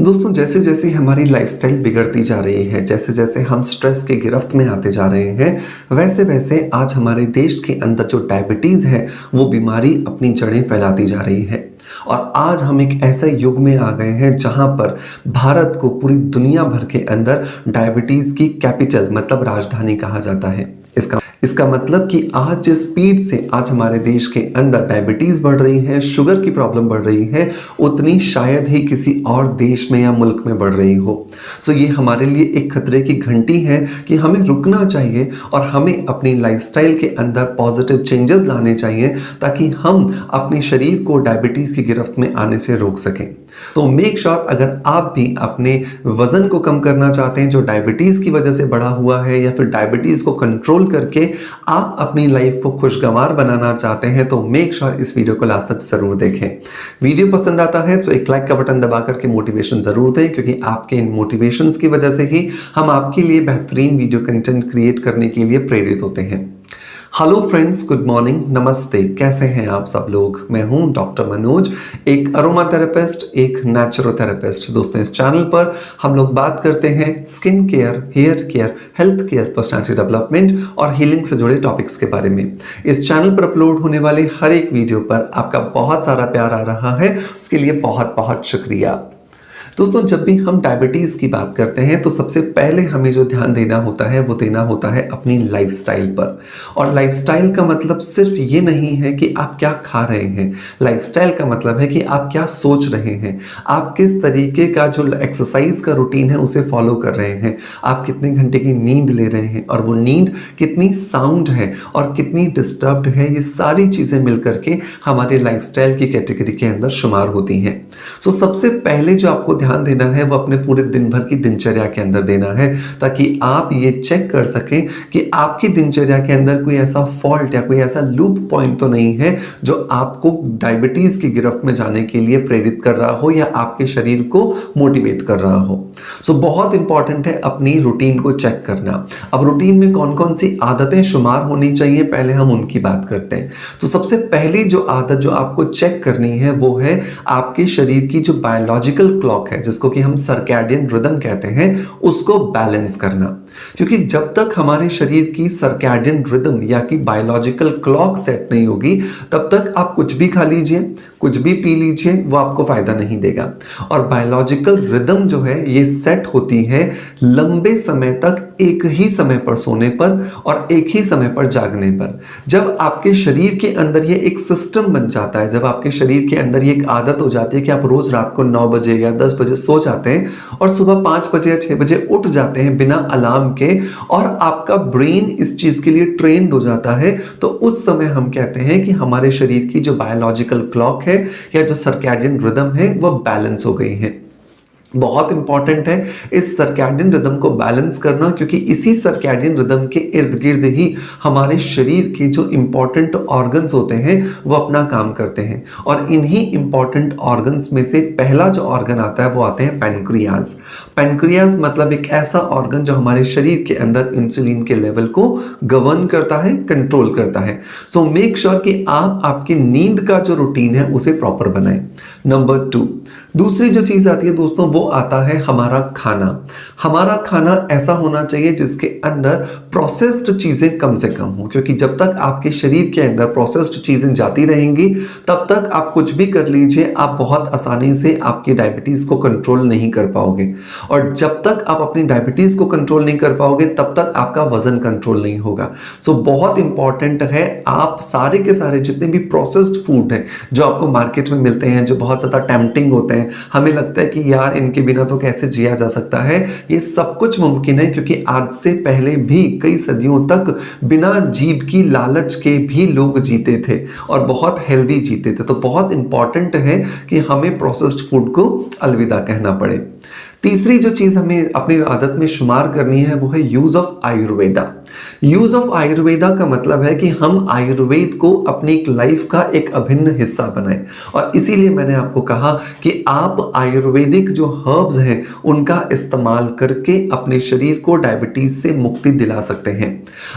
दोस्तों जैसे जैसे हमारी लाइफस्टाइल बिगड़ती जा रही है, जैसे जैसे हम स्ट्रेस की गिरफ्त में आते जा रहे हैं, वैसे वैसे आज हमारे देश के अंदर जो डायबिटीज़ है वो बीमारी अपनी जड़ें फैलाती जा रही है। और आज हम एक ऐसे युग में आ गए हैं जहां पर भारत को पूरी दुनिया भर के अंदर डायबिटीज़ की कैपिटल मतलब राजधानी कहा जाता है। इसका मतलब कि आज जिस स्पीड से आज हमारे देश के अंदर डायबिटीज़ बढ़ रही है, शुगर की प्रॉब्लम बढ़ रही है, उतनी शायद ही किसी और देश में या मुल्क में बढ़ रही हो। सो ये हमारे लिए एक खतरे की घंटी है कि हमें रुकना चाहिए और हमें अपनी लाइफस्टाइल के अंदर पॉजिटिव चेंजेस लाने चाहिए ताकि हम अपने शरीर को डायबिटीज़ की गिरफ्त में आने से रोक सकें। तो मेक श्योर अगर आप भी अपने वज़न को कम करना चाहते हैं जो डायबिटीज़ की वजह से बढ़ा हुआ है, या फिर डायबिटीज़ को कंट्रोल करके आप अपनी लाइफ को खुशगवार बनाना चाहते हैं, तो मेक श्योर इस वीडियो को लास्ट तक जरूर देखें। वीडियो पसंद आता है तो एक लाइक का बटन दबा करके मोटिवेशन जरूर दें, क्योंकि आपके इन मोटिवेशंस की वजह से ही हम आपके लिए बेहतरीन वीडियो कंटेंट क्रिएट करने के लिए प्रेरित होते हैं। हेलो फ्रेंड्स, गुड मॉर्निंग, नमस्ते। कैसे हैं आप सब लोग? मैं हूं डॉक्टर मनोज, एक अरोमा थेरेपिस्ट, एक नेचुरोथेरेपिस्ट। दोस्तों इस चैनल पर हम लोग बात करते हैं skin care, hair care, health care, personality development और हीलिंग से जुड़े टॉपिक्स के बारे में। इस चैनल पर अपलोड होने वाले हर एक वीडियो पर आपका बहुत सारा प्यार आ रहा है, उसके लिए बहुत बहुत शुक्रिया। दोस्तों जब भी हम डायबिटीज़ की बात करते हैं तो सबसे पहले हमें जो ध्यान देना होता है वो देना होता है अपनी लाइफस्टाइल पर। और लाइफस्टाइल का मतलब सिर्फ ये नहीं है कि आप क्या खा रहे हैं, लाइफस्टाइल का मतलब है कि आप क्या सोच रहे हैं, आप किस तरीके का जो एक्सरसाइज का रूटीन है उसे फॉलो कर रहे हैं, आप कितने घंटे की नींद ले रहे हैं और वो नींद कितनी साउंड है और कितनी डिस्टर्ब्ड है। ये सारी चीज़ें मिलकर के हमारे लाइफस्टाइल की कैटेगरी के अंदर शुमार होती हैं। सो सबसे पहले जो आपको ध्यान देना है वो अपने पूरे दिन भर की दिनचर्या के अंदर देना है, ताकि आप ये चेक कर सकें कि आपकी दिनचर्या के अंदर कोई ऐसा फॉल्ट या कोई ऐसा लूप पॉइंट तो नहीं है जो आपको डायबिटीज की गिरफ्त में जाने के लिए प्रेरित कर रहा हो या आपके शरीर को मोटिवेट कर रहा हो। सो बहुत इंपॉर्टेंट है अपनी रूटीन को चेक करना। अब रूटीन में कौन कौन सी आदतें शुमार होनी चाहिए, पहले हम उनकी बात करते हैं। तो सबसे पहली जो आदत जो आपको चेक करनी है वो है आपके शरीर की जो बायोलॉजिकल क्लॉक है, जिसको कि हम सर्कैडियन रिदम कहते हैं, उसको बैलेंस करना। क्योंकि जब तक हमारे शरीर की सर्कैडियन रिदम या कि बायोलॉजिकल क्लॉक सेट नहीं होगी तब तक आप कुछ भी खा लीजिए, कुछ भी पी लीजिए, वो आपको फायदा नहीं देगा। और बायोलॉजिकल रिदम जो है ये सेट होती है लंबे समय तक एक ही समय पर सोने पर और एक ही समय पर जागने पर। जब आपके शरीर के अंदर ये एक सिस्टम बन जाता है, जब आपके शरीर के अंदर ये एक आदत हो जाती है कि आप रोज रात को 9 बजे या 10 बजे सो जाते हैं और सुबह 5 बजे या 6 बजे उठ जाते हैं बिना अलार्म के, और आपका ब्रेन इस चीज के लिए ट्रेंड हो जाता है, तो उस समय हम कहते हैं कि हमारे शरीर की जो बायोलॉजिकल क्लॉक है या जो सर्कैडियन रिदम है वो बैलेंस हो गई है। बहुत इंपॉर्टेंट है इस सर्कैडियन रिदम को बैलेंस करना, क्योंकि इसी सर्कैडियन रिदम के इर्द गिर्द ही हमारे शरीर के जो इंपॉर्टेंट ऑर्गन्स होते हैं वो अपना काम करते हैं। और इन्हीं इंपॉर्टेंट ऑर्गन्स में से पहला जो ऑर्गन आता है वो आते हैं पैनक्रियाज। पैनक्रियाज मतलब एक ऐसा ऑर्गन जो हमारे शरीर के अंदर इंसुलिन के लेवल को गवर्न करता है, कंट्रोल करता है। सो मेक श्योर कि आप आपकी नींद का जो रूटीन है उसे प्रॉपर बनाएं। नंबर 2, दूसरी जो चीज आती है दोस्तों वो आता है हमारा खाना। हमारा खाना ऐसा होना चाहिए जिसके अंदर प्रोसेस्ड चीजें कम से कम हो, क्योंकि जब तक आपके शरीर के अंदर प्रोसेस्ड चीजें जाती रहेंगी तब तक आप कुछ भी कर लीजिए, आप बहुत आसानी से आपकी डायबिटीज को कंट्रोल नहीं कर पाओगे। और जब तक आप अपनी डायबिटीज को कंट्रोल नहीं कर पाओगे तब तक आपका वजन कंट्रोल नहीं होगा। सो बहुत इंपॉर्टेंट है आप सारे के सारे जितने भी प्रोसेस्ड फूड हैं जो आपको मार्केट में मिलते हैं, जो बहुत ज्यादा टेम्पटिंग होते हैं, हमें लगता है कि यार इनके बिना तो कैसे जिया जा सकता है, ये सब कुछ मुमकिन है, क्योंकि आज से पहले भी कई सदियों तक बिना जीभ की लालच के भी लोग जीते थे और बहुत हेल्दी जीते थे। तो बहुत इंपॉर्टेंट है कि हमें प्रोसेस्ड फूड को अलविदा कहना पड़े। तीसरी जो चीज हमें अपनी आदत में शुमार करनी है वो है use of Ayurveda. Use of Ayurveda का मतलब है कि हम आयुर्वेद को अपनी एक लाइफ का एक अभिन्न हिस्सा बनाएं, और इसीलिए मैंने आपको कहा कि आप आयुर्वेदिक जो हर्ब्स हैं उनका इस्तेमाल करके अपने शरीर को डायबिटीज से मुक्ति दिला सकते हैं।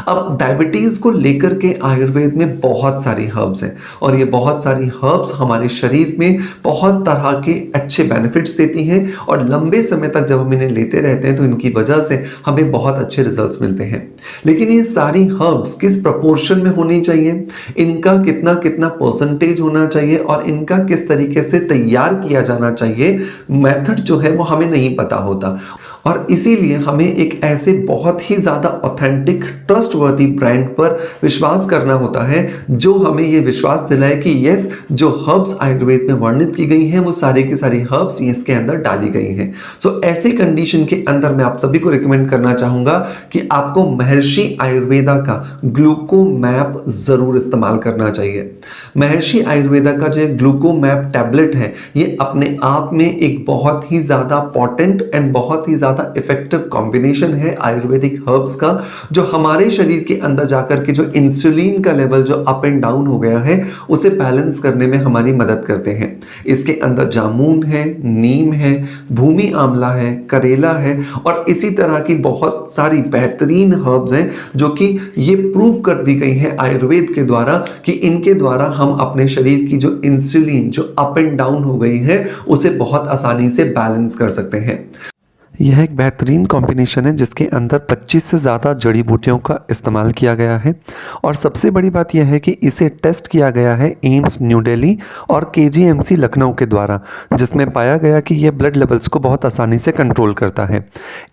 अब डायबिटीज को लेकर के आयुर्वेद में बहुत सारी हर्ब्स हैं, और ये बहुत सारी हर्ब्स हमारे शरीर में बहुत तरह के अच्छे बेनिफिट्स देती हैं, और लंबे समय तक जब हम इन्हें लेते रहते हैं तो इनकी वजह से हमें बहुत अच्छे रिजल्ट्स मिलते हैं। लेकिन ये सारी हर्ब्स किस प्रपोर्शन में होनी चाहिए, इनका कितना कितना परसेंटेज होना चाहिए, और इनका किस तरीके से तैयार किया जाना चाहिए, मेथड जो है वो हमें नहीं पता होता। और इसीलिए हमें एक ऐसे बहुत ही ज़्यादा ऑथेंटिक ट्रस्टवर्दी ब्रांड पर विश्वास करना होता है जो हमें ये विश्वास दिलाए कि यस, जो हर्ब्स आयुर्वेद में वर्णित की गई हैं वो सारी की सारी हर्ब्स इसके अंदर डाली गई हैं। सो ऐसी कंडीशन के अंदर मैं आप सभी को रिकमेंड करना चाहूँगा कि आपको महर्षि आयुर्वेदा का ग्लूकोमैप ज़रूर इस्तेमाल करना चाहिए। महर्षि आयुर्वेदा का जो ग्लूकोमैप टैबलेट है ये अपने आप में एक बहुत ही ज़्यादा पोटेंट एंड बहुत ही ज़्यादा इफेक्टिव कॉम्बिनेशन है आयुर्वेदिक हर्ब्स का, जो हमारे शरीर के अंदर जाकर के जो इंसुलिन का लेवल जो अप एंड डाउन हो गया है उसे बैलेंस करने में हमारी मदद करते हैं। इसके अंदर जामुन है, नीम है, भूमि आंवला है, करेला है, और इसी तरह की बहुत सारी बेहतरीन हर्ब्स हैं जो कि ये प्रूव कर दी गई है आयुर्वेद के द्वारा कि इनके द्वारा हम अपने शरीर की जो इंसुलिन जो अप एंड डाउन हो गई है उसे बहुत आसानी से बैलेंस कर सकते हैं। यह एक बेहतरीन कॉम्बिनेशन है जिसके अंदर 25 से ज़्यादा जड़ी बूटियों का इस्तेमाल किया गया है, और सबसे बड़ी बात यह है कि इसे टेस्ट किया गया है एम्स न्यू दिल्ली और केजीएमसी लखनऊ के द्वारा, जिसमें पाया गया कि यह ब्लड लेवल्स को बहुत आसानी से कंट्रोल करता है।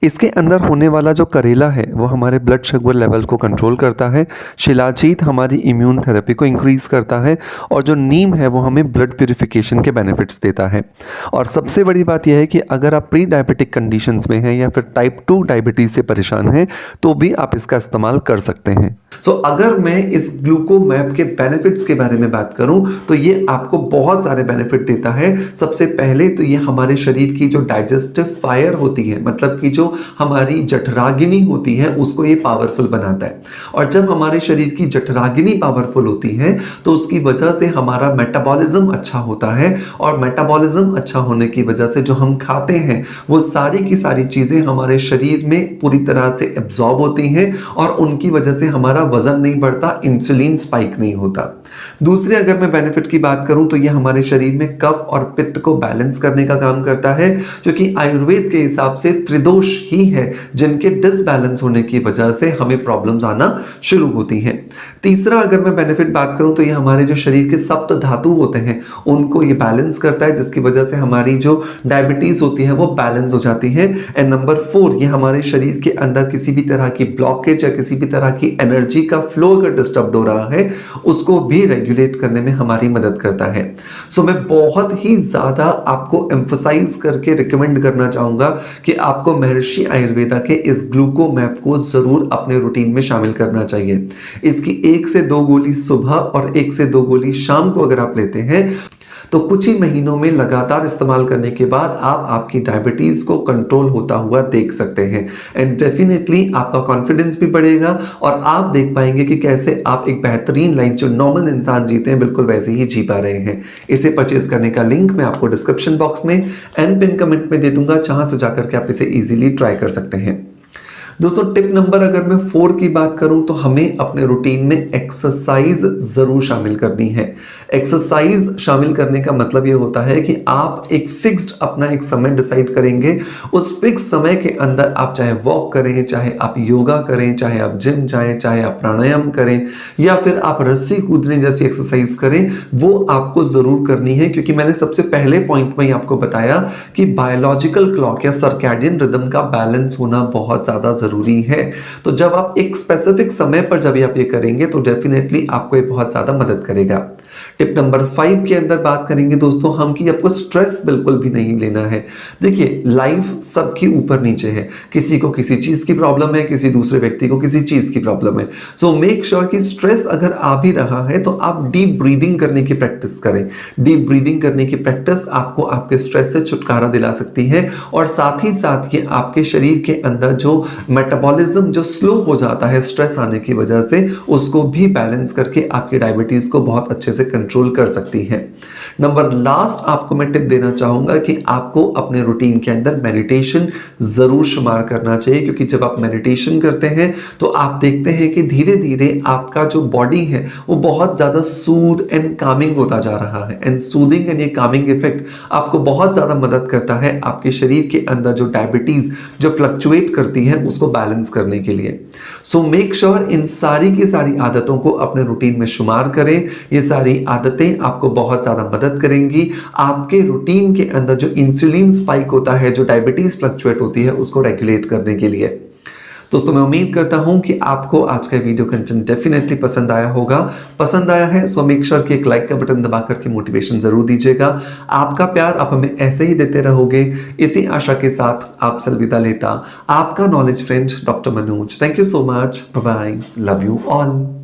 इसके अंदर होने वाला जो करेला है वो हमारे ब्लड शुगर लेवल को कंट्रोल करता है, शिलाजीत हमारी इम्यून थेरेपी को इंक्रीज़ करता है, और जो नीम है वो हमें ब्लड प्यूरिफिकेशन के बेनिफिट्स देता है। और सबसे बड़ी बात यह है कि अगर आप प्री डायबिटिक कंडीशन में हैं या फिर टाइप 2 डायबिटीज से परेशान हैं तो भी आप इसका इस्तेमाल कर सकते हैं। अगर मैं इस ग्लूकोमैप के बेनिफिट्स के बारे में बात करूं तो ये आपको बहुत सारे बेनिफिट देता है। सबसे पहले तो ये हमारे शरीर की जो डाइजेस्टिव फायर होती है, मतलब कि जो हमारी जठराग्नि होती है उसको ये पावरफुल बनाता है, और जब हमारे शरीर की जठराग्नि पावरफुल होती है तो उसकी वजह से हमारा मेटाबॉलिज्म अच्छा होता है, और मेटाबॉलिज्म अच्छा होने की वजह से जो हम खाते हैं वो सारी की सारी चीजें हमारे शरीर में पूरी तरह से एब्जॉर्ब होती हैं, और उनकी वजह से हमारा वजन नहीं बढ़ता, इंसुलिन स्पाइक नहीं होता। दूसरे अगर मैं बेनिफिट की बात करूं तो ये हमारे शरीर में कफ और पित्त को बैलेंस करने का काम करता है, क्योंकि आयुर्वेद के हिसाब से त्रिदोष ही है जिनके डिसबैलेंस होने की वजह से हमें प्रॉब्लम्स आना शुरू होती हैं। तीसरा अगर मैं बेनिफिट बात करूं तो ये हमारे जो शरीर के सप्त धातु होते हैं उनको ये बैलेंस करता है, जिसकी वजह से हमारी जो डायबिटीज होती है वो बैलेंस हो जाती है। एंड नंबर 4, ये हमारे शरीर के अंदर किसी भी तरह की ब्लॉकेज या किसी भी तरह की एनर्जी का फ्लो अगर डिस्टर्ब हो रहा है उसको भी रेगुलेट करने में हमारी मदद करता है। मैं बहुत ही ज्यादा आपको एम्फसाइज करके रिकमेंड करना चाहूंगा कि आपको महर्षि आयुर्वेदा के इस ग्लूकोमैप को जरूर अपने रूटीन में शामिल करना चाहिए। इसकी 1 से 2 गोली सुबह और 1 से 2 गोली शाम को अगर आप लेते हैं तो कुछ ही महीनों में लगातार इस्तेमाल करने के बाद आप आपकी डायबिटीज को कंट्रोल होता हुआ देख सकते हैं, एंड डेफिनेटली आपका कॉन्फिडेंस भी बढ़ेगा और आप देख पाएंगे कि कैसे आप एक बेहतरीन लाइफ जो नॉर्मल इंसान जीते हैं बिल्कुल वैसे ही जी पा रहे हैं। इसे परचेज करने का लिंक मैं आपको डिस्क्रिप्शन बॉक्स में एंड पिन कमेंट में दे दूंगा, जहां से जाकर के आप इसे इजीली ट्राई कर सकते हैं। दोस्तों टिप नंबर अगर मैं 4 की बात करूं तो हमें अपने रूटीन में एक्सरसाइज जरूर शामिल करनी है। एक्सरसाइज शामिल करने का मतलब ये होता है कि आप एक फिक्स्ड अपना एक समय डिसाइड करेंगे, उस फिक्स समय के अंदर आप चाहे वॉक करें, चाहे आप योगा करें, चाहे आप जिम जाएं, चाहे आप प्राणायाम करें या फिर आप रस्सी कूदने जैसी एक्सरसाइज करें, वो आपको जरूर करनी है। क्योंकि मैंने सबसे पहले पॉइंट में ही आपको बताया कि बायोलॉजिकल क्लॉक या सर्कैडियन रिदम का बैलेंस होना बहुत ज्यादा जरूरी है। तो जब आप एक स्पेसिफिक समय पर जब आप ये करेंगे तो डेफिनेटली आपको ये बहुत ज्यादा मदद करेगा। टिप नंबर 5 के अंदर बात करेंगे दोस्तों हम कि आपको स्ट्रेस बिल्कुल भी नहीं लेना है। देखिए लाइफ सबकी ऊपर नीचे है, किसी को किसी चीज़ की प्रॉब्लम है, किसी दूसरे व्यक्ति को किसी चीज़ की प्रॉब्लम है। सो मेक श्योर कि स्ट्रेस अगर आ भी रहा है तो आप डीप ब्रीदिंग करने की प्रैक्टिस करें। डीप ब्रीदिंग करने की प्रैक्टिस आपको आपके स्ट्रेस से छुटकारा दिला सकती है और साथ ही साथ ये आपके शरीर के अंदर जो मेटाबॉलिज्म जो स्लो हो जाता है स्ट्रेस आने की वजह से, उसको भी बैलेंस करके आपकी डायबिटीज को बहुत अच्छे से कंट्रोल कर सकती है। नंबर लास्ट आपको मैं टिप देना चाहूंगा कि आपको अपने रूटीन के अंदर मेडिटेशन जरूर शुमार करना चाहिए, क्योंकि जब आप मेडिटेशन करते हैं तो आप देखते हैं कि धीरे धीरे आपका जो बॉडी है वो बहुत ज्यादा सूद एंड कामिंग होता जा रहा है। एंड सूदिंग एंड ये कामिंग इफेक्ट आपको बहुत ज्यादा मदद करता है आपके शरीर के अंदर जो डायबिटीज जो फ्लक्चुएट करती है उसको बैलेंस करने के लिए। सो मेक श्योर इन सारी की सारी आदतों को अपने रूटीन में शुमार करें। ये सारी आदतें आपको बहुत ज्यादा मदद करेंगी आपके रूटीन के अंदर जो इंसुलिन स्पाइक होता है, जो डायबिटीज फ्लक्चुएट होती है, उसको रेगुलेट करने के लिए। दोस्तों मैं उम्मीद करता हूं कि आपको आज का वीडियो कंटेंट डेफिनेटली पसंद आया होगा। पसंद आया है सो मेक श्योर कि एक लाइक का बटन दबा करके मोटिवेशन जरूर दीजिएगा। आपका प्यार आप हमें ऐसे ही देते रहोगे, इसी आशा के साथ आपसे अलविदा लेता आपका knowledge friend doctor Manoj. Thank you so much, bye bye, love you all.